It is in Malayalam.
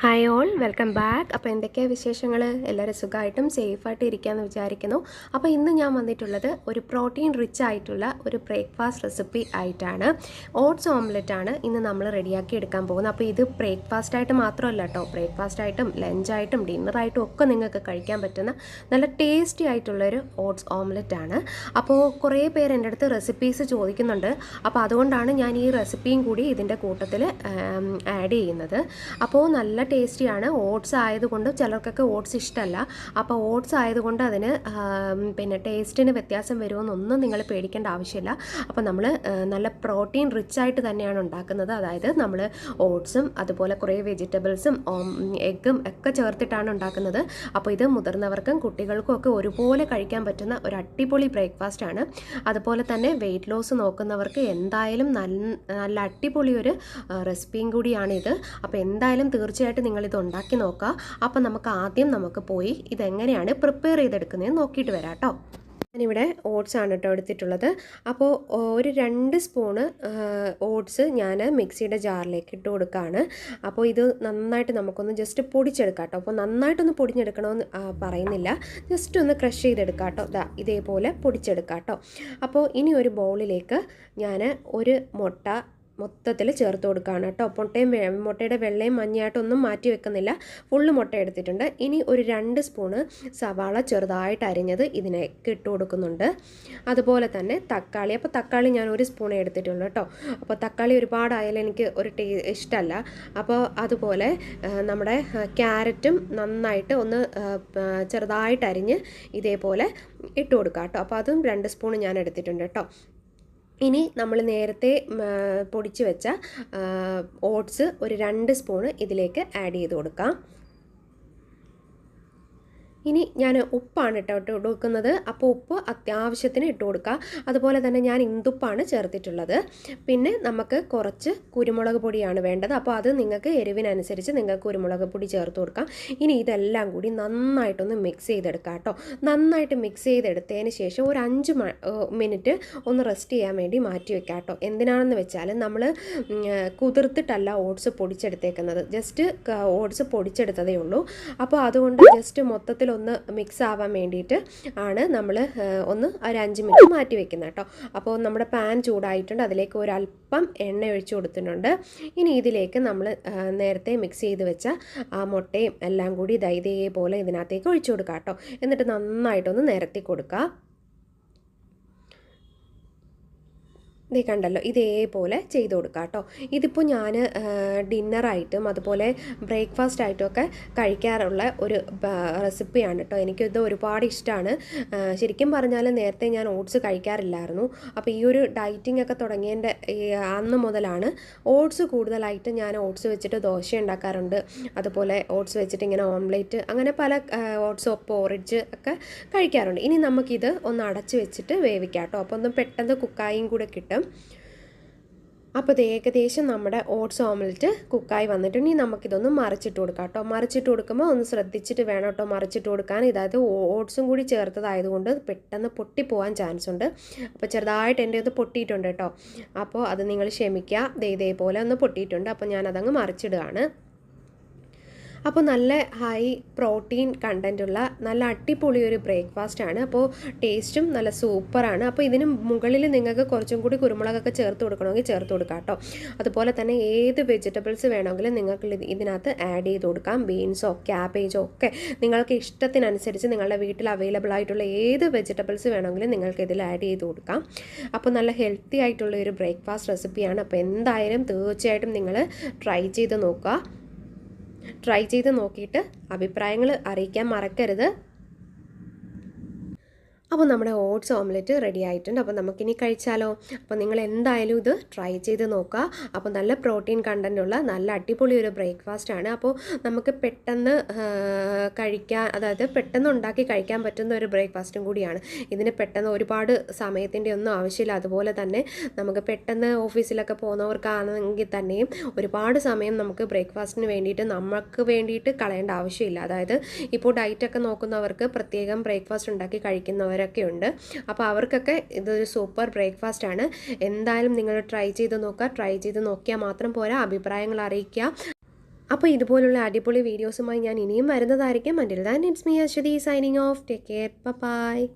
Hi all, welcome back. അപ്പോൾ എന്തൊക്കെയാണ് വിശേഷങ്ങൾ? എല്ലാവരും സുഖമായിട്ടും സേഫായിട്ടും ഇരിക്കാമെന്ന് വിചാരിക്കുന്നു. അപ്പോൾ ഇന്ന് ഞാൻ വന്നിട്ടുള്ളത് ഒരു പ്രോട്ടീൻ റിച്ച് ആയിട്ടുള്ള ഒരു ബ്രേക്ക്ഫാസ്റ്റ് റെസിപ്പി ആയിട്ടാണ്. ഓട്സ് ഓംലെറ്റ് ആണ് ഇന്ന് നമ്മൾ റെഡിയാക്കി എടുക്കാൻ പോകുന്നത്. അപ്പോൾ ഇത് ബ്രേക്ക്ഫാസ്റ്റായിട്ട് മാത്രമല്ല കേട്ടോ, ബ്രേക്ക്ഫാസ്റ്റായിട്ടും ലഞ്ചായിട്ടും ഡിന്നറായിട്ടും ഒക്കെ നിങ്ങൾക്ക് കഴിക്കാൻ പറ്റുന്ന നല്ല ടേസ്റ്റി ആയിട്ടുള്ളൊരു ഓട്സ് ഓംലെറ്റ് ആണ്. അപ്പോൾ കുറേ പേര് എൻ്റെ അടുത്ത് റെസിപ്പീസ് ചോദിക്കുന്നുണ്ട്. അപ്പോൾ അതുകൊണ്ടാണ് ഞാൻ ഈ റെസിപ്പിയും കൂടി ഇതിൻ്റെ കൂട്ടത്തിൽ ആഡ് ചെയ്യുന്നത്. അപ്പോൾ നല്ല ടേസ്റ്റിയാണ്. ഓട്സ് ആയതുകൊണ്ട് ചിലർക്കൊക്കെ ഓട്സ് ഇഷ്ടമല്ല. അപ്പോൾ ഓട്സ് ആയതുകൊണ്ട് അതിന് പിന്നെ ടേസ്റ്റിന് വ്യത്യാസം വരുമെന്നൊന്നും നിങ്ങൾ പേടിക്കേണ്ട ആവശ്യമില്ല. അപ്പോൾ നമ്മൾ നല്ല പ്രോട്ടീൻ റിച്ച് ആയിട്ട് തന്നെയാണ് ഉണ്ടാക്കുന്നത്. അതായത് നമ്മൾ ഓട്സും അതുപോലെ കുറേ വെജിറ്റബിൾസും എഗ്ഗും ഒക്കെ ചേർത്തിട്ടാണ് ഉണ്ടാക്കുന്നത്. അപ്പോൾ ഇത് മുതിർന്നവർക്കും കുട്ടികൾക്കും ഒക്കെ ഒരുപോലെ കഴിക്കാൻ പറ്റുന്ന ഒരു അടിപൊളി ബ്രേക്ക്ഫാസ്റ്റ് ആണ്. അതുപോലെ തന്നെ വെയിറ്റ് ലോസ് നോക്കുന്നവർക്ക് എന്തായാലും നല്ല അടിപൊളി ഒരു റെസിപ്പിയും കൂടിയാണിത്. അപ്പോൾ എന്തായാലും തീർച്ചയായിട്ടും നിങ്ങളിത് ഉണ്ടാക്കി നോക്കുക. അപ്പോൾ നമുക്ക് പോയി ഇതെങ്ങനെയാണ് പ്രിപ്പയർ ചെയ്തെടുക്കുന്നതെന്ന് നോക്കിയിട്ട് വരാം കേട്ടോ. ഞാനിവിടെ ഓട്സ് ആണ് കേട്ടോ എടുത്തിട്ടുള്ളത്. അപ്പോൾ ഒരു 2 സ്പൂണ് ഓട്സ് ഞാൻ മിക്സിയുടെ ജാറിലേക്ക് ഇട്ട് കൊടുക്കുകയാണ്. അപ്പോൾ ഇത് നന്നായിട്ട് നമുക്കൊന്ന് ജസ്റ്റ് പൊടിച്ചെടുക്കാം കേട്ടോ. അപ്പോൾ നന്നായിട്ടൊന്ന് പൊടിഞ്ഞെടുക്കണമെന്ന് പറയുന്നില്ല, ജസ്റ്റ് ഒന്ന് ക്രഷ് ചെയ്തെടുക്കാം കേട്ടോ. ഇതേപോലെ പൊടിച്ചെടുക്കാം കേട്ടോ. അപ്പോൾ ഇനി ഒരു ബൗളിലേക്ക് ഞാൻ ഒരു മുട്ട മൊത്തത്തിൽ ചേർത്ത് കൊടുക്കുകയാണ് കേട്ടോ. മുട്ടയുടെ വെള്ളയും മഞ്ഞയായിട്ടൊന്നും മാറ്റി വെക്കുന്നില്ല, ഫുള്ള് മുട്ട എടുത്തിട്ടുണ്ട്. ഇനി ഒരു 2 സ്പൂണ് സവാള ചെറുതായിട്ട് അരിഞ്ഞത് ഇതിലേക്ക് ഇട്ട് കൊടുക്കുന്നുണ്ട്. അതുപോലെ തന്നെ തക്കാളി, അപ്പോൾ തക്കാളി ഞാൻ 1 സ്പൂണേ എടുത്തിട്ടുള്ളൂ കേട്ടോ. അപ്പോൾ തക്കാളി ഒരുപാടായാലും എനിക്ക് ഒരു ഇഷ്ടമല്ല. അപ്പോൾ അതുപോലെ നമ്മുടെ ക്യാരറ്റും നന്നായിട്ട് ഒന്ന് ചെറുതായിട്ട് അരിഞ്ഞ് ഇതേപോലെ ഇട്ട് കൊടുക്കാം കേട്ടോ. അപ്പോൾ അതും 2 സ്പൂൺ ഞാൻ എടുത്തിട്ടുണ്ട് കേട്ടോ. ഇനി നമ്മൾ നേരത്തെ പൊടിച്ച് വെച്ച ഓട്സ് ഒരു 2 സ്പൂണ് ഇതിലേക്ക് ആഡ് ചെയ്ത് കൊടുക്കാം. ഇനി ഞാൻ ഉപ്പാണ് ഇട്ട് കൊടുക്കുന്നത്. അപ്പോൾ ഉപ്പ് അത്യാവശ്യത്തിന് ഇട്ട് കൊടുക്കുക. അതുപോലെ തന്നെ ഞാൻ ഇന്ദുപ്പാണ് ചേർത്തിട്ടുള്ളത്. പിന്നെ നമുക്ക് കുറച്ച് കുരുമുളക് പൊടിയാണ് വേണ്ടത്. അപ്പോൾ അത് നിങ്ങൾക്ക് എരിവിനനുസരിച്ച് നിങ്ങൾക്ക് കുരുമുളക് പൊടി ചേർത്ത് കൊടുക്കാം. ഇനി ഇതെല്ലാം കൂടി നന്നായിട്ടൊന്ന് മിക്സ് ചെയ്തെടുക്കാം കേട്ടോ. നന്നായിട്ട് മിക്സ് ചെയ്തെടുത്തതിന് ശേഷം ഒരു 5 മിനിറ്റ് ഒന്ന് റെസ്റ്റ് ചെയ്യാൻ വേണ്ടി മാറ്റി വെക്കാം കേട്ടോ. എന്തിനാണെന്ന് വെച്ചാൽ നമ്മൾ കുതിർത്തിട്ടല്ല ഓട്സ് പൊടിച്ചെടുത്തേക്കുന്നത്, ജസ്റ്റ് ഓട്സ് പൊടിച്ചെടുത്തതേ ഉള്ളൂ. അപ്പോൾ അതുകൊണ്ട് ജസ്റ്റ് മൊത്തത്തിൽ ഒന്ന് മിക്സ് ആവാൻ വേണ്ടിയിട്ട് ആണ് നമ്മൾ ഒന്ന് ഒരു 5 മിനിറ്റ് മാറ്റി വെക്കുന്നത് കേട്ടോ. അപ്പോൾ നമ്മുടെ പാൻ ചൂടായിട്ടുണ്ട്, അതിലേക്ക് ഒരല്പം എണ്ണ ഒഴിച്ചു കൊടുത്തിട്ടുണ്ട്. ഇനി ഇതിലേക്ക് നമ്മൾ നേരത്തെ മിക്സ് ചെയ്ത് വെച്ച ആ മുട്ടയും എല്ലാം കൂടി ഇതേപോലെ ഇതിനകത്തേക്ക് ഒഴിച്ചു കൊടുക്കുക കേട്ടോ. എന്നിട്ട് നന്നായിട്ടൊന്ന് നിരത്തി കൊടുക്കുക. ഇത് കണ്ടല്ലോ, ഇതേപോലെ ചെയ്ത് കൊടുക്കുക കേട്ടോ. ഇതിപ്പോൾ ഞാൻ ഡിന്നറായിട്ടും അതുപോലെ ബ്രേക്ക്ഫാസ്റ്റ് ആയിട്ടും ഒക്കെ കഴിക്കാറുള്ള ഒരു റെസിപ്പിയാണ് കേട്ടോ. എനിക്കിത് ഒരുപാട് ഇഷ്ടമാണ്. ശരിക്കും പറഞ്ഞാൽ നേരത്തെ ഞാൻ ഓട്സ് കഴിക്കാറില്ലായിരുന്നു. അപ്പോൾ ഈ ഒരു ഡയറ്റിംഗ് ഒക്കെ തുടങ്ങിയതിൻ്റെ അന്ന് മുതലാണ് ഓട്സ് കൂടുതലായിട്ട് ഞാൻ ഓട്സ് വെച്ചിട്ട് ദോശ ഉണ്ടാക്കാറുണ്ട്. അതുപോലെ ഓട്സ് വെച്ചിട്ട് ഇങ്ങനെ ഓംലേറ്റ്, അങ്ങനെ പല ഓട്സ് പോറിഡ്ജ് ഒക്കെ കഴിക്കാറുണ്ട്. ഇനി നമുക്കിത് ഒന്ന് അടച്ച് വെച്ചിട്ട് വേവിക്കാം കേട്ടോ. അപ്പോൾ ഒന്ന് പെട്ടെന്ന് കുക്കായും കൂടെ കിട്ടും. അപ്പോൾ ഇത് ഏകദേശം നമ്മുടെ ഓട്സ് ഓംലെറ്റ് കുക്കായി വന്നിട്ടുണ്ട്. ഇനി നമുക്കിതൊന്ന് മറിച്ചിട്ട് കൊടുക്കാം കേട്ടോ. മറിച്ചിട്ട് കൊടുക്കുമ്പോൾ ഒന്ന് ശ്രദ്ധിച്ചിട്ട് വേണം കേട്ടോ മറിച്ചിട്ട് കൊടുക്കാൻ. ഇതായത് ഓട്സും കൂടി ചേർത്തതായതുകൊണ്ട് പെട്ടെന്ന് പൊട്ടിപ്പോവാൻ ചാൻസ് ഉണ്ട്. അപ്പോൾ ചെറുതായിട്ട് എൻ്റെ ഇത് പൊട്ടിയിട്ടുണ്ട് കേട്ടോ. അപ്പോൾ അത് നിങ്ങൾ ക്ഷമിക്കുക. ഇതേപോലെ ഒന്ന് പൊട്ടിയിട്ടുണ്ട്. അപ്പോൾ ഞാനതങ്ങ് മറിച്ചിടുകയാണ്. അപ്പോൾ നല്ല ഹൈ പ്രോട്ടീൻ കണ്ടൻറ്റുള്ള നല്ല അടിപൊളി ഒരു ബ്രേക്ക്ഫാസ്റ്റാണ്. അപ്പോൾ ടേസ്റ്റും നല്ല സൂപ്പറാണ്. അപ്പോൾ ഇതിന് മുകളിൽ നിങ്ങൾക്ക് കുറച്ചും കൂടി കുരുമുളകൊക്കെ ചേർത്ത് കൊടുക്കണമെങ്കിൽ ചേർത്ത് കൊടുക്കാം കേട്ടോ. അതുപോലെ തന്നെ ഏത് വെജിറ്റബിൾസ് വേണമെങ്കിലും നിങ്ങൾക്ക് ഇതിനകത്ത് ആഡ് ചെയ്ത് കൊടുക്കാം. ബീൻസോ ക്യാബേജോ ഒക്കെ നിങ്ങൾക്ക് ഇഷ്ടത്തിനനുസരിച്ച് നിങ്ങളുടെ വീട്ടിൽ അവൈലബിൾ ആയിട്ടുള്ള ഏത് വെജിറ്റബിൾസ് വേണമെങ്കിലും നിങ്ങൾക്ക് ഇതിൽ ആഡ് ചെയ്ത് കൊടുക്കാം. അപ്പോൾ നല്ല ഹെൽത്തി ആയിട്ടുള്ള ഒരു ബ്രേക്ക്ഫാസ്റ്റ് റെസിപ്പിയാണ്. അപ്പോൾ എന്തായാലും തീർച്ചയായിട്ടും നിങ്ങൾ ട്രൈ ചെയ്ത് നോക്കുക. ട്രൈ ചെയ്ത് നോക്കിയിട്ട് അഭിപ്രായങ്ങൾ അറിയിക്കാൻ മറക്കരുത്. അപ്പോൾ നമ്മുടെ ഓട്സ് ഓംലെറ്റ് റെഡി ആയിട്ടുണ്ട്. അപ്പോൾ നമുക്കിനി കഴിച്ചാലോ? അപ്പോൾ നിങ്ങൾ എന്തായാലും ഇത് ട്രൈ ചെയ്ത് നോക്കുക. അപ്പോൾ നല്ല പ്രോട്ടീൻ കണ്ടൻറ്റുള്ള നല്ല അടിപൊളി ഒരു ബ്രേക്ക്ഫാസ്റ്റാണ്. അപ്പോൾ നമുക്ക് പെട്ടെന്ന് കഴിക്കാൻ, അതായത് പെട്ടെന്ന് ഉണ്ടാക്കി കഴിക്കാൻ പറ്റുന്ന ഒരു ബ്രേക്ക്ഫാസ്റ്റും കൂടിയാണ്. ഇതിന് പെട്ടെന്ന് ഒരുപാട് സമയത്തിൻ്റെ ഒന്നും ആവശ്യമില്ല. അതുപോലെ തന്നെ നമുക്ക് പെട്ടെന്ന് ഓഫീസിലൊക്കെ പോകുന്നവർക്കാണെങ്കിൽ തന്നെയും ഒരുപാട് സമയം നമുക്ക് ബ്രേക്ക്ഫാസ്റ്റിന് വേണ്ടിയിട്ട് നമുക്ക് വേണ്ടിയിട്ട് കളയേണ്ട ആവശ്യമില്ല. അതായത് ഇപ്പോൾ ഡയറ്റൊക്കെ നോക്കുന്നവർക്ക് പ്രത്യേകം ബ്രേക്ക്ഫാസ്റ്റ് ഉണ്ടാക്കി കഴിക്കുന്നവർ ഒക്കെ ഉണ്ട്. അപ്പോൾ അവർക്കൊക്കെ ഇതൊരു സൂപ്പർ ബ്രേക്ക്ഫാസ്റ്റ് ആണ്. എന്തായാലും നിങ്ങൾ ട്രൈ ചെയ്ത് നോക്കുക. ട്രൈ ചെയ്ത് നോക്കിയാൽ മാത്രം പോരാ, അഭിപ്രായങ്ങൾ അറിയിക്കുക. അപ്പോൾ ഇതുപോലുള്ള അടിപൊളി വീഡിയോസുമായി ഞാൻ ഇനിയും വരുന്നതായിരിക്കും. Until then it's me Aswathy signing off. Take care. By.